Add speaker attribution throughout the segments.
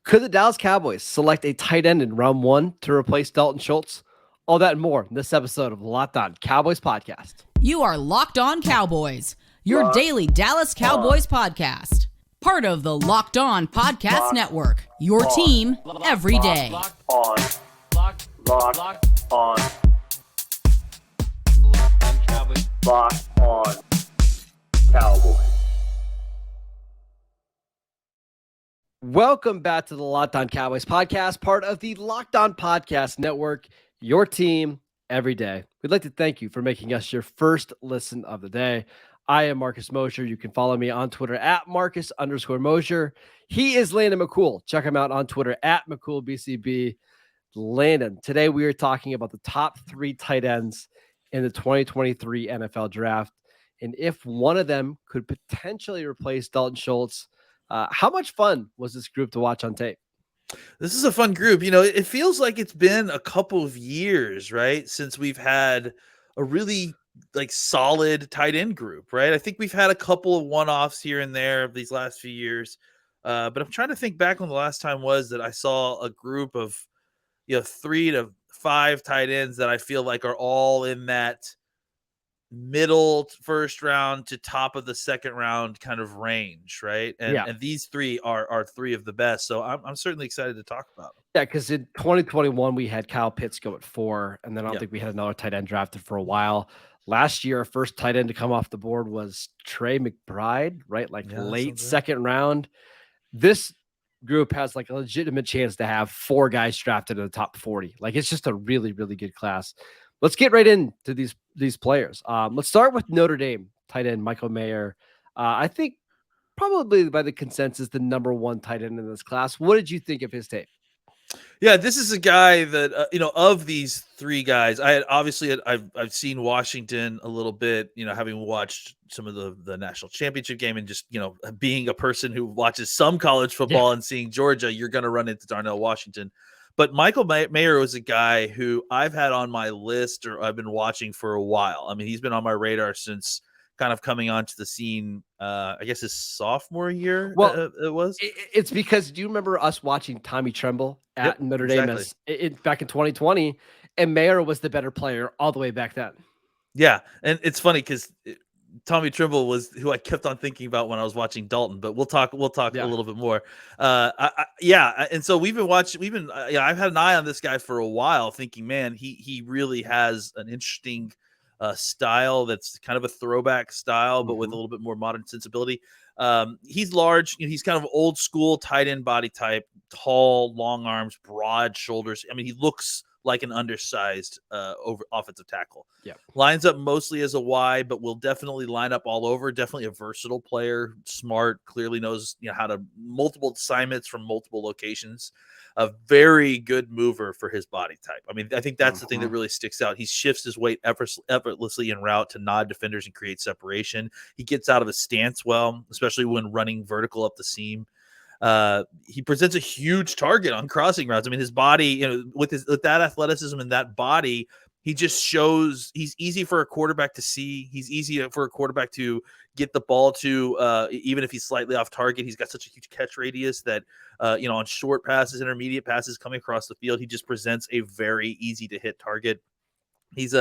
Speaker 1: Could the Dallas Cowboys select a tight end in round one to replace Dalton Schultz? All that and more in this episode of Locked On Cowboys podcast.
Speaker 2: You are Locked On Cowboys, your
Speaker 3: Locked
Speaker 2: daily Dallas Cowboys podcast. Part of the Locked On Podcast Network, your team every day.
Speaker 3: Locked on Cowboys.
Speaker 1: Welcome back to the Locked On Cowboys podcast, part of the Locked On Podcast Network, your team every day. We'd like to thank you for making us your first listen of the day. I am Marcus Mosher. You can follow me on Twitter at Marcus_Mosher. He is Landon McCool. Check him out on Twitter at McCoolBCB. Landon, today we are talking about the top three tight ends in the 2023 NFL draft. And if one of them could potentially replace Dalton Schultz, how much fun was this group to watch on tape?
Speaker 4: This is a fun group. You know, it feels like it's been a couple of years, right, since we've had a really solid tight end group, right? I think we've had a couple of one-offs here and there these last few years. But I'm trying to think back when the last time was that I saw a group of 3 to 5 tight ends that I feel like are all in that middle first round to top of the second round kind of range, right? And these three are three of the best. So I'm certainly excited to talk about them.
Speaker 1: Yeah, because in 2021 we had Kyle Pitts go at 4, and then I don't think we had another tight end drafted for a while. Last year, our first tight end to come off the board was Trey McBride, right? Late second round. This group has a legitimate chance to have 4 guys drafted in the top 40. It's just a really, really good class. Let's get right into these players. Let's start with Notre Dame tight end Michael Mayer. I think probably by the consensus, the number 1 tight end in this class. What did you think of his tape?
Speaker 4: Yeah, this is a guy that of these 3 guys, I've seen Washington a little bit, having watched some of the national championship game, and just being a person who watches some college football and seeing Georgia, you're going to run into Darnell Washington. But Michael Mayer was a guy who I've had on my list, or I've been watching for a while. I mean, he's been on my radar since kind of coming onto the scene, I guess his sophomore year.
Speaker 1: Well,
Speaker 4: it was.
Speaker 1: It's because, do you remember us watching Tommy Tremble at Notre Dame back in 2020? And Mayer was the better player all the way back then. Yeah,
Speaker 4: and it's funny because Tommy Tremble was who I kept on thinking about when I was watching Dalton, but we'll talk a little bit more. And so I've had an eye on this guy for a while, thinking, man, he really has an interesting style that's kind of a throwback style, but with a little bit more modern sensibility. He's large, he's kind of old school tight end body type, tall, long arms, broad shoulders. I mean, he looks like an undersized over offensive tackle. Yeah, lines up mostly as a Y, but will definitely line up all over. Definitely a versatile player, smart, clearly knows how to multiple assignments from multiple locations. A very good mover for his body type. I mean, I think that's the thing that really sticks out. He shifts his weight effortlessly en route to nod defenders and create separation. He gets out of his stance well, especially when running vertical up the seam. He presents a huge target on crossing routes. I mean, his body, with that athleticism and that body, he just shows he's easy for a quarterback to see. He's easy for a quarterback to get the ball to, even if he's slightly off target. He's got such a huge catch radius that, on short passes, intermediate passes coming across the field, he just presents a very easy to hit target. He's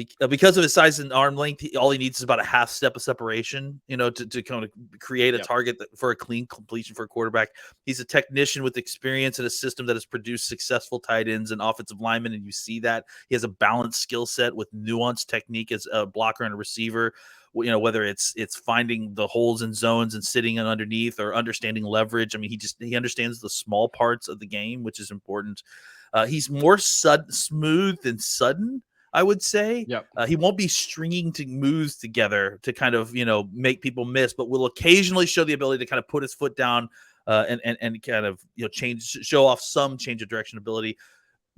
Speaker 4: because of his size and arm length, all he needs is about a half step of separation, to kind of create a target for a clean completion for a quarterback. He's a technician with experience in a system that has produced successful tight ends and offensive linemen, and you see that. He has a balanced skill set with nuanced technique as a blocker and a receiver. Whether it's finding the holes in zones and sitting underneath, or understanding leverage. I mean, he understands the small parts of the game, which is important. He's more smooth than sudden, I would say. He won't be stringing moves together to kind of, make people miss, but will occasionally show the ability to kind of put his foot down and kind of, show off some change of direction ability.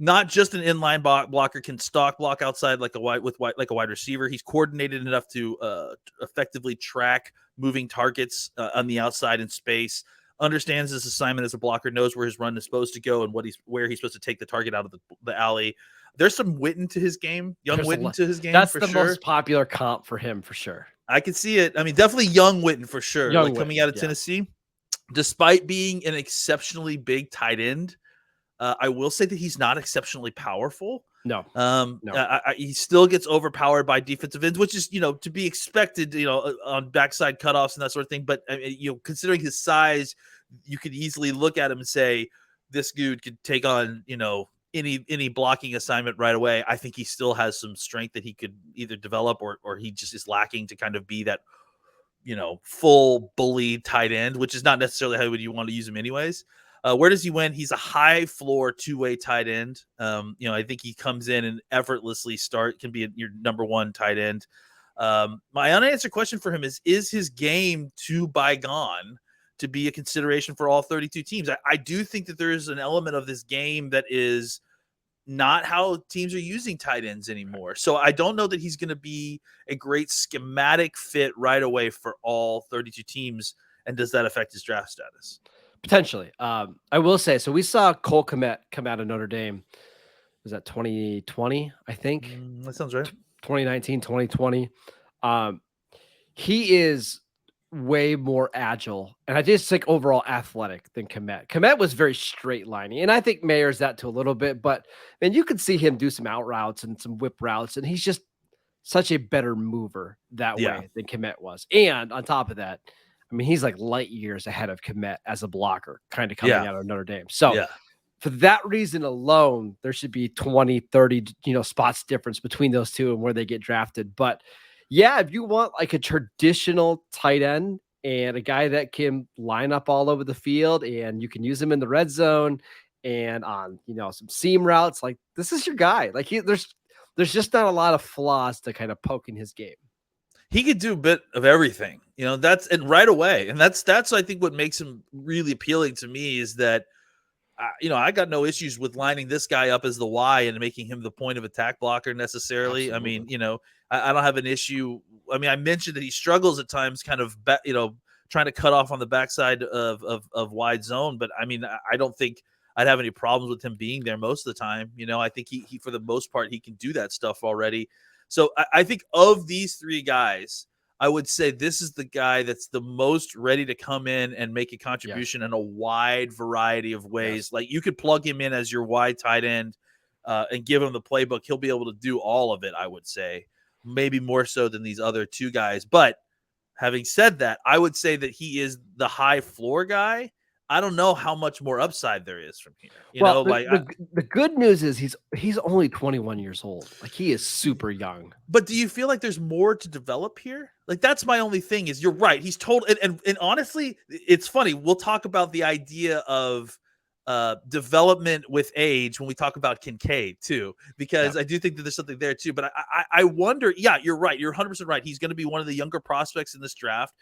Speaker 4: Not just an inline blocker, can stock block outside like a wide receiver. He's coordinated enough to effectively track moving targets on the outside in space. Understands his assignment as a blocker, knows where his run is supposed to go and where he's supposed to take the target out of the alley. There's some Witten to his game, Witten to his game.
Speaker 1: That's the most popular comp for him, for sure.
Speaker 4: I can see it. I mean, definitely young Witten for sure. Coming out of Tennessee. despite being an exceptionally big tight end, I will say that he's not exceptionally powerful.
Speaker 1: No.
Speaker 4: He still gets overpowered by defensive ends, which is, to be expected, on backside cutoffs and that sort of thing. But considering his size, you could easily look at him and say, this dude could take on, any blocking assignment right away. I think he still has some strength that he could either develop or he just is lacking to kind of be that, full bully tight end, which is not necessarily how you want to use him anyways. Where does he win? He's a high floor two-way tight end. I think he comes in and effortlessly can be your number one tight end. My unanswered question for him is his game too bygone to be a consideration for all 32 teams? I do think that there is an element of this game that is not how teams are using tight ends anymore. So I don't know that he's going to be a great schematic fit right away for all 32 teams. And does that affect his draft status?
Speaker 1: Potentially. I will say, so we saw Cole Kmet come out of Notre Dame. Was that 2020? I think
Speaker 4: that sounds right.
Speaker 1: 2019, 2020. He is way more agile, and I just think overall athletic than Kmet. Kmet was very straight lining, and I think Mayer's that too a little bit, but man, you could see him do some out routes and some whip routes, and he's just such a better mover that way than Kmet was. And on top of that, I mean, he's like light years ahead of Kmet as a blocker, kind of coming out of Notre Dame. So for that reason alone, there should be 20, 30, spots difference between those two and where they get drafted. But yeah, if you want like a traditional tight end and a guy that can line up all over the field and you can use him in the red zone and on, some seam routes, like this is your guy. Like there's just not a lot of flaws to kind of poke in his game.
Speaker 4: He could do a bit of everything, and right away. And that's, I think, what makes him really appealing to me is that, I got no issues with lining this guy up as the Y and making him the point of attack blocker necessarily. Absolutely. I mean, I don't have an issue. I mean, I mentioned that he struggles at times kind of, trying to cut off on the backside of wide zone. But I mean, I don't think I'd have any problems with him being there most of the time. I think he for the most part, he can do that stuff already. So I think of these three guys, I would say this is the guy that's the most ready to come in and make a contribution in a wide variety of ways. Like you could plug him in as your wide tight end and give him the playbook. He'll be able to do all of it, I would say, maybe more so than these other two guys. But having said that, I would say that he is the high floor guy. I don't know how much more upside there is from here.
Speaker 1: The good news is he's only 21 years old. Like he is super young.
Speaker 4: But do you feel like there's more to develop here? Like that's my only thing is you're right. He's told and honestly, it's funny. We'll talk about the idea of development with age when we talk about Kincaid too, because I do think that there's something there too. But I wonder, you're right. You're 100% right. He's going to be one of the younger prospects in this draft.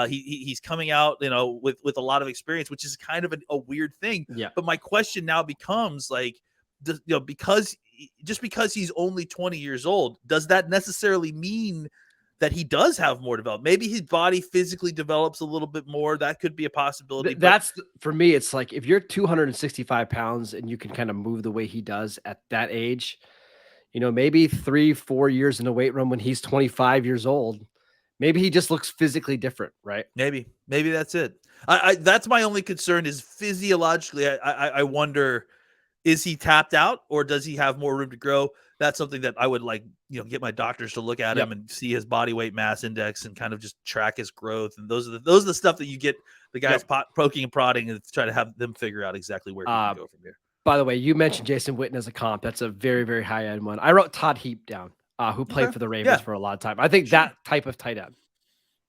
Speaker 4: He's coming out, with a lot of experience, which is kind of a weird thing. Yeah. But my question now becomes like, because he's only 20 years old, does that necessarily mean that he does have more development? Maybe his body physically develops a little bit more. That could be a possibility.
Speaker 1: For me, it's like if you're 265 pounds and you can kind of move the way he does at that age, maybe 3-4 years in a weight room when he's 25 years old, maybe he just looks physically different, right?
Speaker 4: Maybe that's it. That's my only concern is physiologically. I wonder, is he tapped out or does he have more room to grow? That's something that I would like, get my doctors to look at him and see his body weight mass index and kind of just track his growth. And those are the stuff that you get the guys poking and prodding and try to have them figure out exactly where he can go from here.
Speaker 1: By the way, you mentioned Jason Witten as a comp. That's a very, very high end one. I wrote Todd Heap down, who played for the Ravens for a lot of time. I think that type of tight end.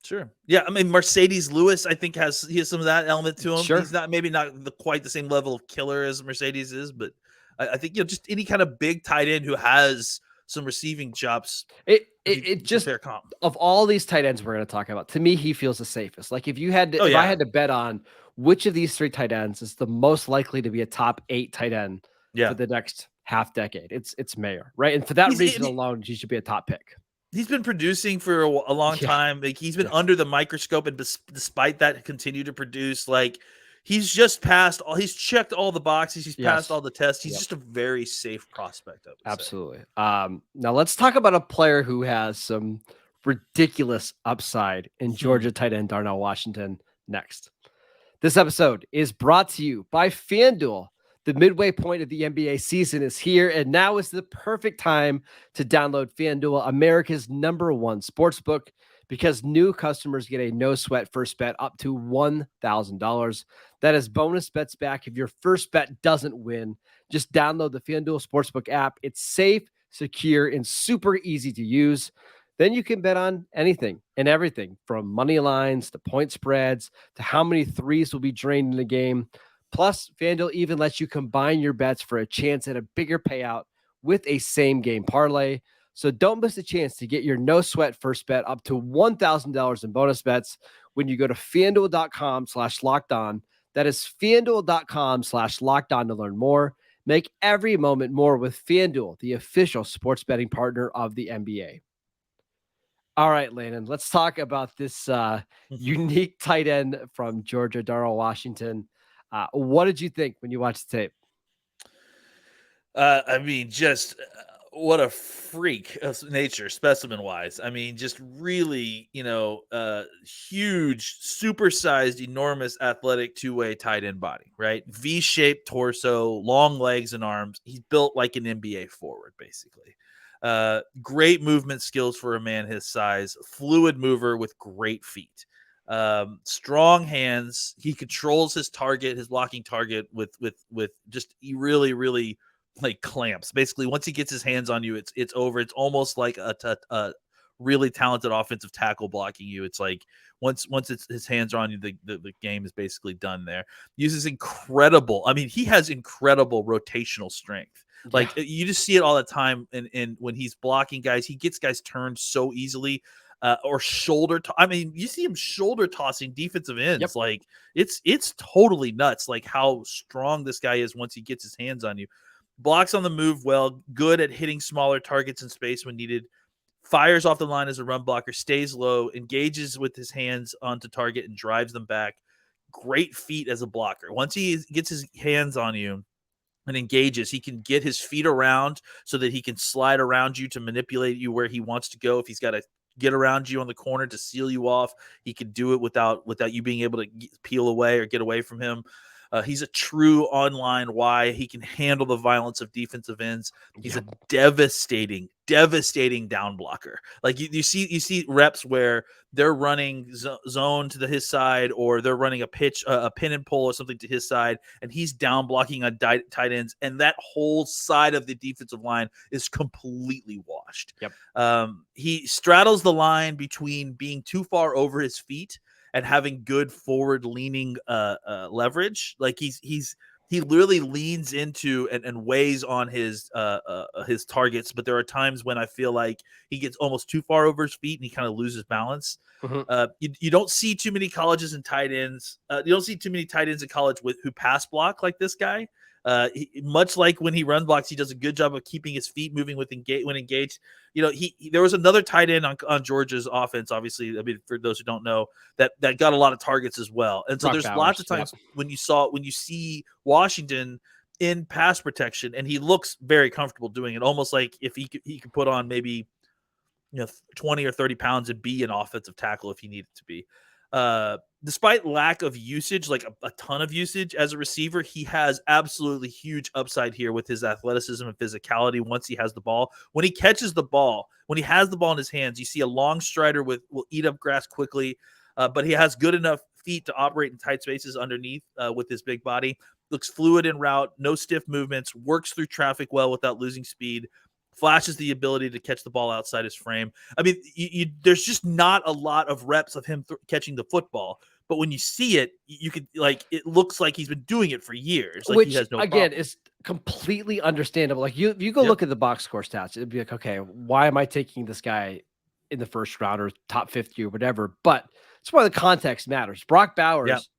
Speaker 4: Sure. Yeah. I mean, Mercedes Lewis, I think he has some of that element to him. Sure. He's maybe not quite the same level of killer as Mercedes is, but I think, just any kind of big tight end who has some receiving chops.
Speaker 1: It just, fair comp. Of all these tight ends we're going to talk about, to me, he feels the safest. Like if you had to, I had to bet on which of these three tight ends is the most likely to be a top 8 tight end for the next half decade, it's Mayer, right? And for that reason alone, he should be a top pick.
Speaker 4: He's been producing for a long time. Like he's been under the microscope, and despite that, continue to produce. Like he's just passed all. He's checked all the boxes. He's passed all the tests. He's just a very safe prospect.
Speaker 1: Absolutely. Now let's talk about a player who has some ridiculous upside in Georgia tight end Darnell Washington next. This episode is brought to you by FanDuel. The midway point of the NBA season is here, and now is the perfect time to download FanDuel, America's #1 sportsbook, because new customers get a no-sweat first bet up to $1,000. That is bonus bets back if your first bet doesn't win. Just download the FanDuel Sportsbook app. It's safe, secure, and super easy to use. Then you can bet on anything and everything, from money lines to point spreads to how many threes will be drained in the game. Plus, FanDuel even lets you combine your bets for a chance at a bigger payout with a same-game parlay. So don't miss a chance to get your no-sweat first bet up to $1,000 in bonus bets when you go to FanDuel.com/lockedon. That is FanDuel.com/lockedon to learn more. Make every moment more with FanDuel, the official sports betting partner of the NBA. All right, Landon, let's talk about this unique tight end from Georgia, Darnell Washington. What did you think when you watched the tape?
Speaker 4: I mean, just what a freak of nature, specimen-wise. I mean, just really, huge, supersized, enormous, athletic two-way tight end body, right? V-shaped torso, long legs and arms. He's built like an NBA forward, basically. Great movement skills for a man his size, fluid mover with great feet, strong hands. He controls his target, his blocking target with just really, really like clamps. Basically, once he gets his hands on you, it's over. It's almost like a really talented offensive tackle blocking you. It's like once his hands are on you, the game is basically done there. Uses incredible. I mean, he has incredible rotational strength. Like you just see it all the time. And when he's blocking guys, he gets guys turned so easily, or shoulder. I mean, you see him shoulder tossing defensive ends.
Speaker 1: Yep.
Speaker 4: Like it's totally nuts. Like how strong this guy is once he gets his hands on you. Blocks on the move well, good at hitting smaller targets in space when needed. Fires off the line as a run blocker, stays low, engages with his hands onto target and drives them back. Great feet as a blocker. Once he gets his hands on you and engages, he can get his feet around so that he can slide around you to manipulate you where he wants to go. If he's got to get around you on the corner to seal you off, he can do it without you being able to peel away or get away from him. He's a true online Y. He can handle the violence of defensive ends. He's a devastating down blocker. Like you see reps where they're running zone to his side, or they're running a pin and pull or something to his side, and he's down blocking on tight ends, and that whole side of the defensive line is completely washed.
Speaker 1: Yep.
Speaker 4: He straddles the line between being too far over his feet and having good forward leaning leverage. Like he literally leans into and weighs on his targets, but there are times when I feel like he gets almost too far over his feet and he kind of loses balance. Mm-hmm. You don't see too many colleges and tight ends. You don't see too many tight ends in college who pass block like this guy. Much like when he run blocks, he does a good job of keeping his feet moving when engaged. There was another tight end on Georgia's offense, obviously. I mean, for those who don't know, that got a lot of targets as well. And so there's lots of times when you see Washington in pass protection, and he looks very comfortable doing it, almost like if he could put on maybe 20 or 30 pounds and be an offensive tackle if he needed to be. Despite lack of usage, like a ton of usage as a receiver, he has absolutely huge upside here with his athleticism and physicality once he has the ball. When he catches the ball, when he has the ball in his hands, you see a long strider will eat up grass quickly, but he has good enough feet to operate in tight spaces underneath with his big body. Looks fluid in route, no stiff movements, works through traffic well without losing speed. Flashes the ability to catch the ball outside his frame. I mean, there's just not a lot of reps of him catching the football, but when you see it, you could it looks like he's been doing it for years. Like,
Speaker 1: which
Speaker 4: he has no
Speaker 1: again
Speaker 4: problem.
Speaker 1: is completely understandable. Like you go look at the box score stats, it'd be like, okay, why am I taking this guy in the first round or top 50 or whatever? But it's why the context matters. Brock Bowers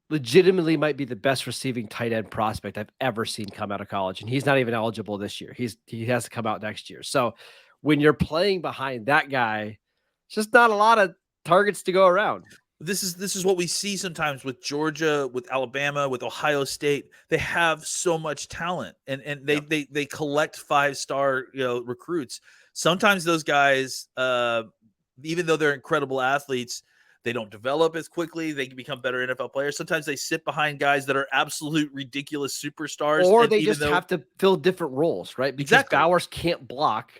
Speaker 1: legitimately might be the best receiving tight end prospect I've ever seen come out of college. And he's not even eligible this year. He has to come out next year. So when you're playing behind that guy, it's just not a lot of targets to go around.
Speaker 4: This is what we see sometimes with Georgia, with Alabama, with Ohio State. They have so much talent, and they collect 5-star recruits. Sometimes those guys, even though they're incredible athletes, They don't develop as quickly. They can become better NFL players. Sometimes they sit behind guys that are absolute ridiculous superstars.
Speaker 1: Or
Speaker 4: and
Speaker 1: they just have to fill different roles, right? Because
Speaker 4: Exactly.
Speaker 1: Bowers can't block,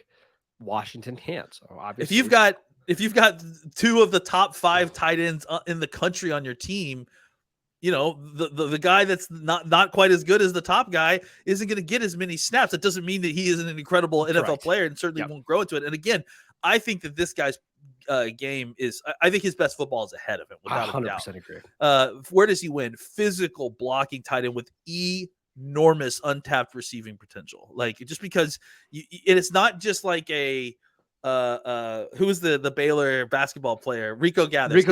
Speaker 1: Washington can't. So obviously,
Speaker 4: if you've got two of the top 5 tight ends in the country on your team, the guy that's not quite as good as the top guy isn't going to get as many snaps. That doesn't mean that he isn't an incredible NFL player and certainly won't grow into it. And again, I think that this guy's game is, I think his best football is ahead of him. Without a doubt.
Speaker 1: 100% agree.
Speaker 4: Where does he win? Physical blocking tight end with enormous untapped receiving potential. Like, just because it's not just like a, who is the Baylor basketball player? Rico Gathers.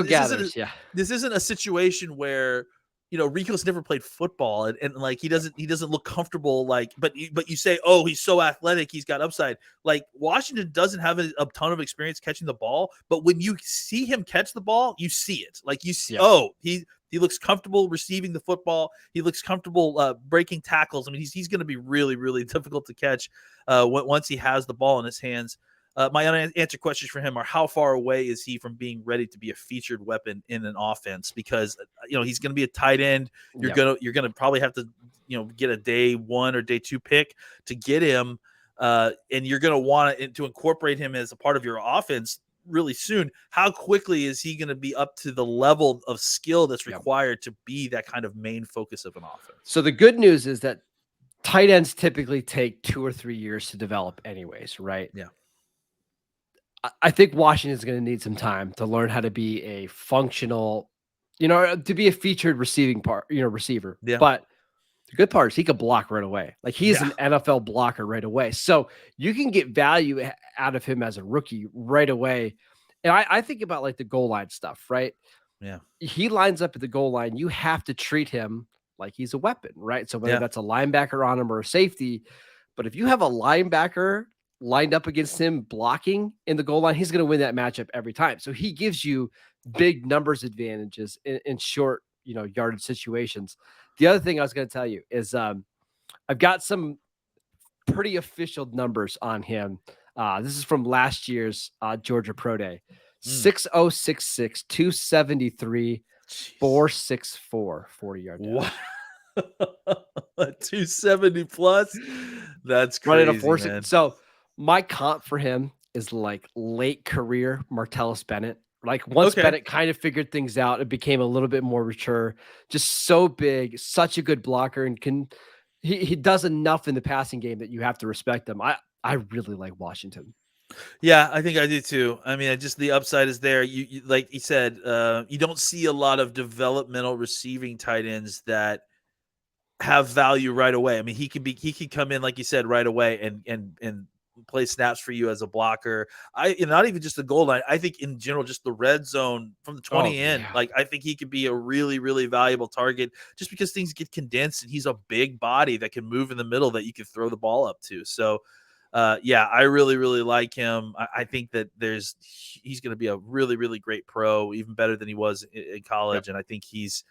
Speaker 4: This isn't a situation where, Rico's never played football and like he doesn't look comfortable, like, but you say, oh, he's so athletic, he's got upside. Like, Washington doesn't have a ton of experience catching the ball, but when you see him catch the ball, you see it. Like, you see, he looks comfortable receiving the football. He looks comfortable breaking tackles. I mean, he's going to be really, really difficult to catch once he has the ball in his hands. My unanswered questions for him are, how far away is he from being ready to be a featured weapon in an offense? Because he's going to be a tight end. You're gonna probably have to get a day 1 or day 2 pick to get him, and you're going to want to incorporate him as a part of your offense really soon. How quickly is he going to be up to the level of skill that's required to be that kind of main focus of an offense?
Speaker 1: So the good news is that tight ends typically take 2 or 3 years to develop anyways, right?
Speaker 4: Yeah.
Speaker 1: I think Washington's going to need some time to learn how to be a functional, to be a featured receiver.
Speaker 4: Yeah.
Speaker 1: But the good part is he could block right away. Like, he's an NFL blocker right away. So you can get value out of him as a rookie right away. And I think about like the goal line stuff, right?
Speaker 4: Yeah.
Speaker 1: He lines up at the goal line. You have to treat him like he's a weapon, right? So whether that's a linebacker on him or a safety, but if you have a linebacker lined up against him blocking in the goal line, he's going to win that matchup every time. So he gives you big numbers advantages in short, yardage situations. The other thing I was going to tell you is I've got some pretty official numbers on him. This is from last year's Georgia Pro Day. 6066, 273, 464, 40-yard dash.
Speaker 4: Wow. 270 plus. That's crazy, man.
Speaker 1: So my comp for him is like late career Martellus Bennett. Like, once Bennett kind of figured things out, it became a little bit more mature. Just so big, such a good blocker, and he does enough in the passing game that you have to respect him. I really like Washington.
Speaker 4: Yeah, I think I do too. I mean, just the upside is there. You like you said, you don't see a lot of developmental receiving tight ends that have value right away. I mean, he can come in, like you said, right away and play snaps for you as a blocker. Not even just the goal line. I think in general, just the red zone from the 20 in. Yeah. Like, I think he could be a really, really valuable target just because things get condensed and he's a big body that can move in the middle that you can throw the ball up to. So, I really, really like him. I think that he's going to be a really, really great pro, even better than he was in college. Yep. And I think he's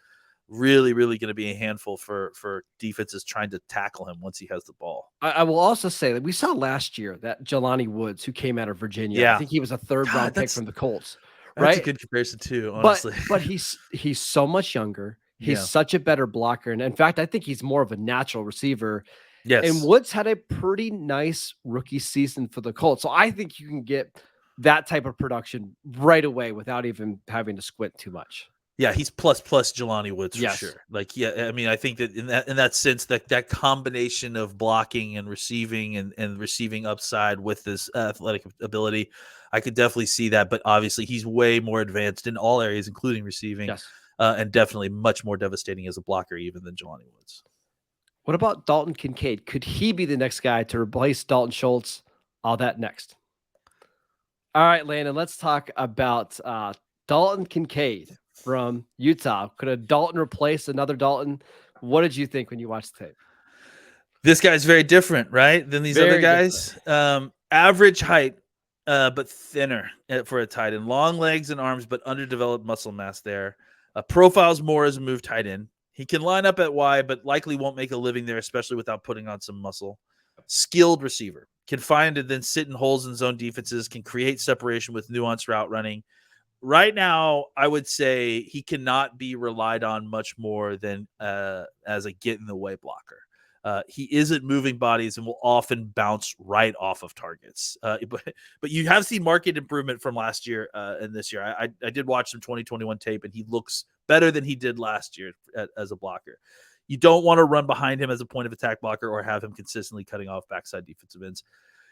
Speaker 4: really, really going to be a handful for defenses trying to tackle him once he has the ball.
Speaker 1: I will also say that we saw last year that Jelani Woods, who came out of Virginia, I think he was a third-round pick from the Colts. Right?
Speaker 4: That's a good comparison too, honestly.
Speaker 1: But he's so much younger. He's such a better blocker. And in fact, I think he's more of a natural receiver.
Speaker 4: Yes.
Speaker 1: And Woods had a pretty nice rookie season for the Colts. So I think you can get that type of production right away without even having to squint too much.
Speaker 4: Yeah, he's plus Jelani Woods for sure. Like, I mean, I think that in that sense, that combination of blocking and receiving and receiving upside with this athletic ability, I could definitely see that. But obviously, he's way more advanced in all areas, including receiving, and definitely much more devastating as a blocker even than Jelani Woods.
Speaker 1: What about Dalton Kincaid? Could he be the next guy to replace Dalton Schultz? All that next. All right, Landon, let's talk about Dalton Kincaid from Utah. Could a Dalton replace another Dalton? What did you think when you watched the tape?
Speaker 4: This guy's very different, right, than these other guys. Average height, but thinner for a tight end. Long legs and arms, but underdeveloped muscle mass there. Profiles more as a move tight end. He can line up at Y, but likely won't make a living there, especially without putting on some muscle. Skilled receiver. Can find and then sit in holes in zone defenses. Can create separation with nuanced route running. right now, I would say he cannot be relied on much more than as a get in the way blocker. He isn't moving bodies and will often bounce right off of targets. But you have seen marked improvement from last year and this year. I did watch some 2021 tape, and he looks better than he did last year as a blocker. You don't want to run behind him as a point of attack blocker or have him consistently cutting off backside defensive ends.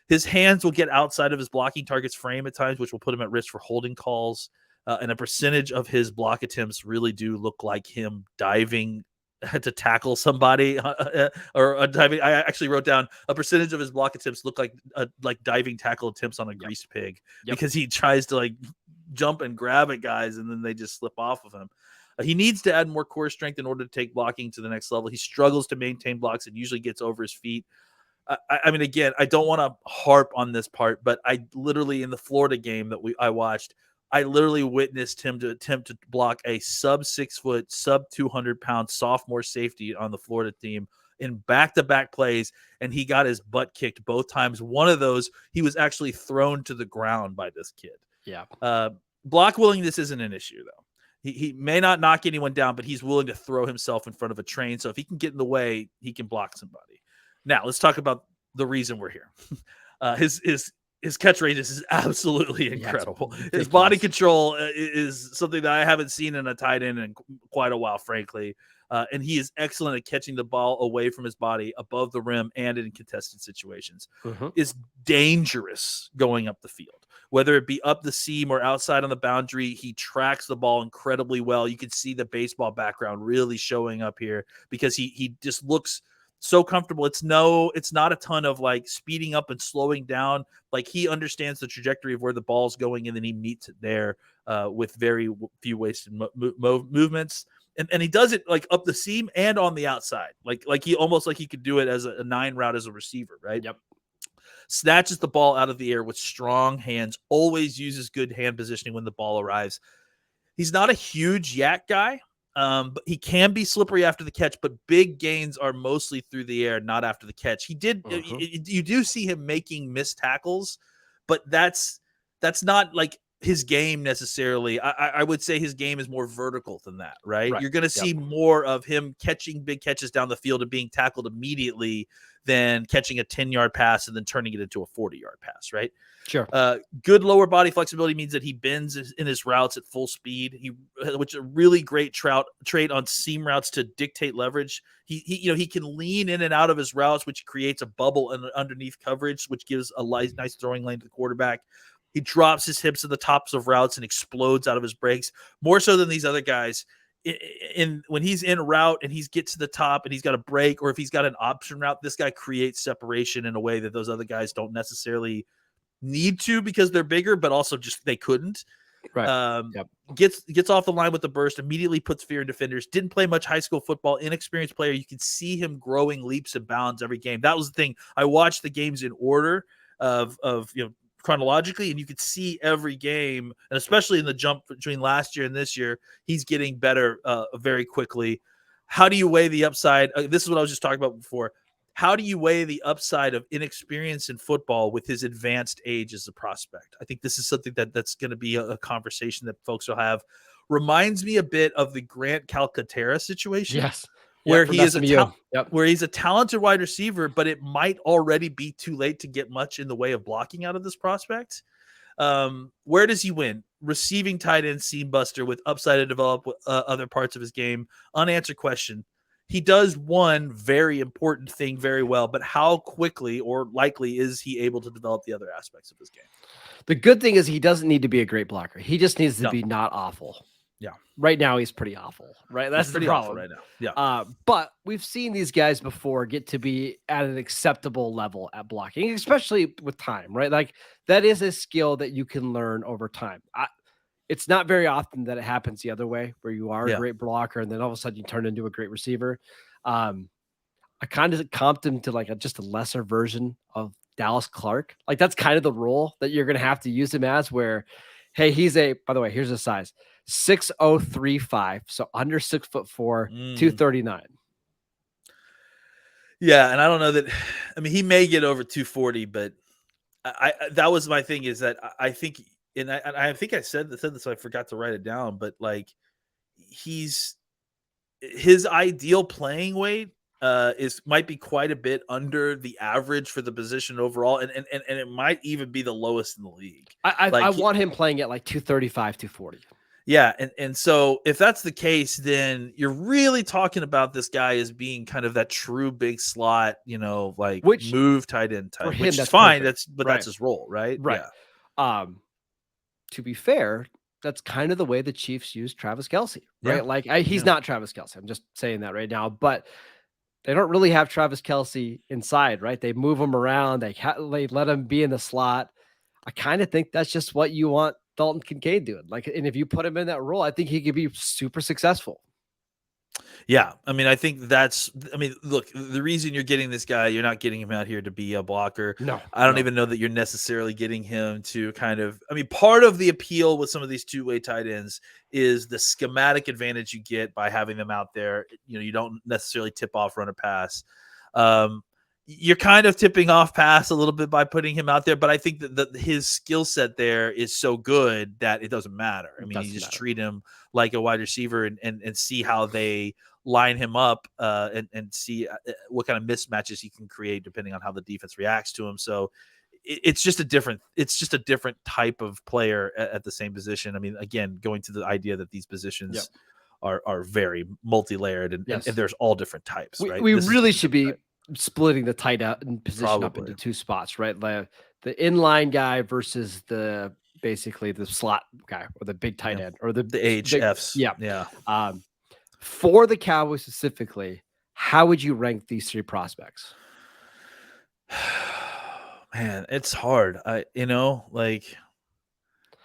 Speaker 4: His hands will get outside of his blocking target's frame at times, which will put him at risk for holding calls. And a percentage of his block attempts really do look like him diving to tackle somebody or a diving. I actually wrote down a percentage of his block attempts look like diving tackle attempts on a greased pig because he tries to like jump and grab at guys and then they just slip off of him. He needs to add more core strength in order to take blocking to the next level. He struggles to maintain blocks and usually gets over his feet. I mean, again, I don't want to harp on this part, but I literally, in the Florida game that I watched, I literally witnessed him to attempt to block a sub 6 foot, sub 200-pound sophomore safety on the Florida team in back-to-back plays, and he got his butt kicked both times. One of those, he was actually thrown to the ground by this kid.
Speaker 1: Yeah.
Speaker 4: Block willingness isn't an issue, though. He may not knock anyone down, but he's willing to throw himself in front of a train. So if he can get in the way, he can block somebody. Now let's talk about the reason we're here. His catch radius is absolutely incredible. His body control is something that I haven't seen in a tight end in quite a while, frankly. And he is excellent at catching the ball away from his body, above the rim, and in contested situations. Is dangerous going up the field. Whether it be up the seam or outside on the boundary, he tracks the ball incredibly well. You can see the baseball background really showing up here because he just looks so comfortable. It's not a ton of like speeding up and slowing down. Like he understands the trajectory of where the ball's going, and then he meets it there with very few wasted movements. And he does it like up the seam and on the outside. Like he almost like he could do it as a 9 route as a receiver, right?
Speaker 1: Yep.
Speaker 4: Snatches the ball out of the air with strong hands, always uses good hand positioning when the ball arrives. He's not a huge yak guy, but he can be slippery after the catch, but big gains are mostly through the air, not after the catch. He did, you do see him making missed tackles, but that's not like his game necessarily. I would say his game is more vertical than that, right? You're going to see more of him catching big catches down the field and being tackled immediately than catching a 10-yard pass and then turning it into a 40-yard pass, right?
Speaker 1: Sure.
Speaker 4: Good lower body flexibility means that he bends in his routes at full speed. Which is a really great trait on seam routes to dictate leverage. He can lean in and out of his routes, which creates a bubble underneath coverage, which gives a nice throwing lane to the quarterback. He drops his hips at the tops of routes and explodes out of his breaks more so than these other guys. When he's in route and he's get to the top and he's got a break, or if he's got an option route, this guy creates separation in a way that those other guys don't necessarily need to because they're bigger, but also just they couldn't.
Speaker 1: Right.
Speaker 4: Gets off the line with the burst, immediately puts fear in defenders. Didn't play much high school football, inexperienced player. You can see him growing leaps and bounds every game. That was the thing. I watched the games in order of chronologically, and you could see every game, and especially in the jump between last year and this year, he's getting better very quickly. How do you weigh the upside? This is what I was just talking about before. How do you weigh the upside of inexperience in football with his advanced age as a prospect? I think this is something that's going to be a conversation that folks will have. Reminds me a bit of the Grant Calcaterra situation.
Speaker 1: Yes.
Speaker 4: Where he is where he's a talented wide receiver, but it might already be too late to get much in the way of blocking out of this prospect. Where does he win? Receiving tight end, seam buster with upside to develop other parts of his game. Unanswered question. He does one very important thing very well, but how quickly or likely is he able to develop the other aspects of his game?
Speaker 1: The good thing is he doesn't need to be a great blocker. He just needs to be not awful.
Speaker 4: Yeah.
Speaker 1: Right now he's pretty awful, right? That's
Speaker 4: pretty
Speaker 1: the problem
Speaker 4: awful right now. Yeah.
Speaker 1: But we've seen these guys before get to be at an acceptable level at blocking, especially with time, right? Like that is a skill that you can learn over time. It's not very often that it happens the other way, where you are a great blocker and then all of a sudden you turn into a great receiver. I kind of comped him to like just a lesser version of Dallas Clark. Like that's kind of the role that you're going to have to use him as, where, hey, by the way, here's his size. 6'0", so under 6'4", 239.
Speaker 4: Yeah, and I don't know that. I mean, he may get over 240, but that was my thing. Is that I think I think I said this, so I forgot to write it down, but like his ideal playing weight might be quite a bit under the average for the position overall, and it might even be the lowest in the league.
Speaker 1: I want him playing at like 235, 240.
Speaker 4: Yeah, and so if that's the case, then you're really talking about this guy as being kind of that true big slot, like move tight end type, which is fine.
Speaker 1: Perfect.
Speaker 4: That's his role, right?
Speaker 1: Right.
Speaker 4: Yeah.
Speaker 1: To be fair, that's kind of the way the Chiefs use Travis Kelce, right?
Speaker 4: Yeah.
Speaker 1: Like he's not Travis Kelce. I'm just saying that right now, but they don't really have Travis Kelce inside, right? They move him around. They let him be in the slot. I kind of think that's just what you want Dalton Kincaid doing. Like, and if you put him in that role, I think he could be super successful.
Speaker 4: Yeah. I mean, look, the reason you're getting this guy, you're not getting him out here to be a blocker.
Speaker 1: No,
Speaker 4: I don't even know that you're necessarily getting him to part of the appeal with some of these two-way tight ends is the schematic advantage you get by having them out there. You don't necessarily tip off, run, or pass. You're kind of tipping off pass a little bit by putting him out there, but I think that his skill set there is so good that it doesn't matter. I mean, you just treat him like a wide receiver and see how they line him up and see what kind of mismatches he can create depending on how the defense reacts to him. So it's just a different type of player at the same position. I mean, again, going to the idea that these positions are very multi-layered and there's all different types, right?
Speaker 1: We really should be splitting the tight end position up into two spots, right? The inline guy versus basically the slot guy or the big tight end or the
Speaker 4: HFs.
Speaker 1: Yeah. For the Cowboys specifically, how would you rank these three prospects?
Speaker 4: Man, it's hard. I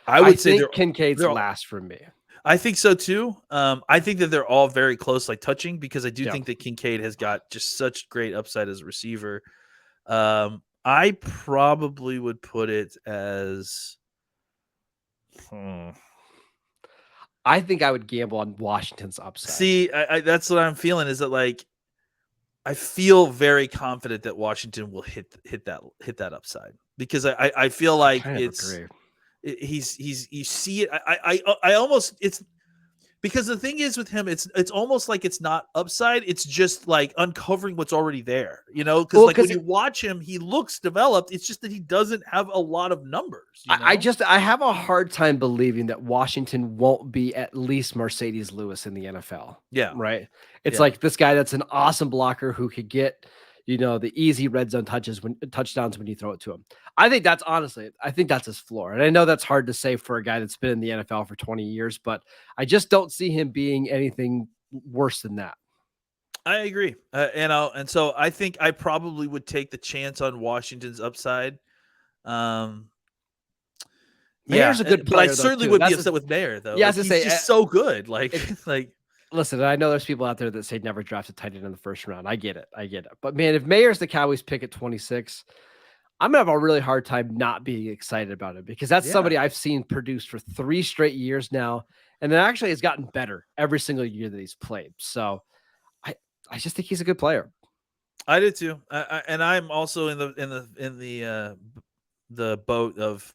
Speaker 4: would say
Speaker 1: Kincaid's last for me.
Speaker 4: I think so too. I think that they're all very close, like touching, because I do think that Kincaid has got just such great upside as a receiver. I probably would put it as.
Speaker 1: I think I would gamble on Washington's upside.
Speaker 4: See, that's what I'm feeling. Is that like, I feel very confident that Washington will hit that upside because I feel like you see it. I almost it's because the thing is with him, it's almost like it's not upside. It's just like uncovering what's already there, because when you watch him, he looks developed. It's just that he doesn't have a lot of numbers.
Speaker 1: I have a hard time believing that Washington won't be at least Mercedes Lewis in the NFL.
Speaker 4: Yeah.
Speaker 1: Right. It's like this guy that's an awesome blocker who could get, the easy red zone touchdowns when you throw it to him. I think that's his floor. And I know that's hard to say for a guy that's been in the NFL for 20 years, but I just don't see him being anything worse than that.
Speaker 4: I agree. And so I think I probably would take the chance on Washington's upside.
Speaker 1: Mayer's a good player,
Speaker 4: but I certainly would be upset with Mayer though.
Speaker 1: Yeah,
Speaker 4: he's just so good.
Speaker 1: Listen, I know there's people out there that say never draft a tight end in the first round. I get it. But man, if Mayer's the Cowboys pick at 26, I'm gonna have a really hard time not being excited about it because that's somebody I've seen produce for 3 straight years now, and then actually has gotten better every single year that he's played. So I just think he's a good player. I
Speaker 4: do too, and I'm also in the boat of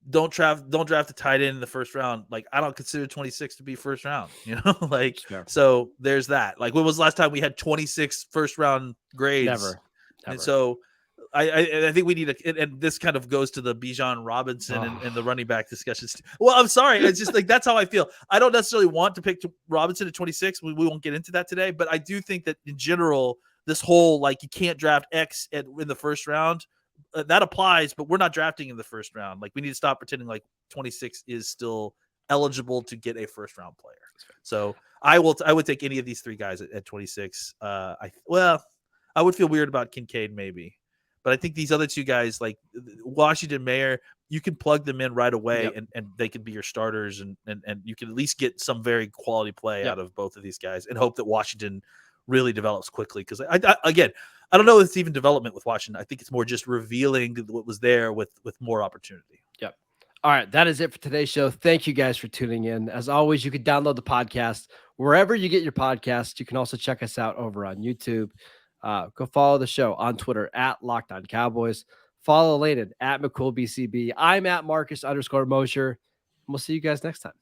Speaker 4: don't draft a tight end in the first round. Like, I don't consider 26 to be first round, so there's that. Like, when was the last time we had 26 first round grades?
Speaker 1: Never.
Speaker 4: And so I think we need and this kind of goes to the Bijan Robinson and the running back discussions. Well, I'm sorry. It's just like, that's how I feel. I don't necessarily want to pick Robinson at 26. We won't get into that today, but I do think that in general, this whole, like, you can't draft X in the first round, that applies, but we're not drafting in the first round. Like, we need to stop pretending like 26 is still eligible to get a first round player. So I would take any of these 3 guys at 26. I would feel weird about Kincaid maybe, but I think these other 2 guys, like Washington, Mayer, you can plug them in right away and they can be your starters and you can at least get some very quality play out of both of these guys and hope that Washington really develops quickly. Because I don't know if it's even development with Washington. I think it's more just revealing what was there with more opportunity.
Speaker 1: Yep. All right. That is it for today's show. Thank you guys for tuning in. As always, you can download the podcast wherever you get your podcasts. You can also check us out over on YouTube. Go follow the show on Twitter at Locked On Cowboys. Follow Landon at McCoolBCB. I'm at Marcus _Mosher. We'll see you guys next time.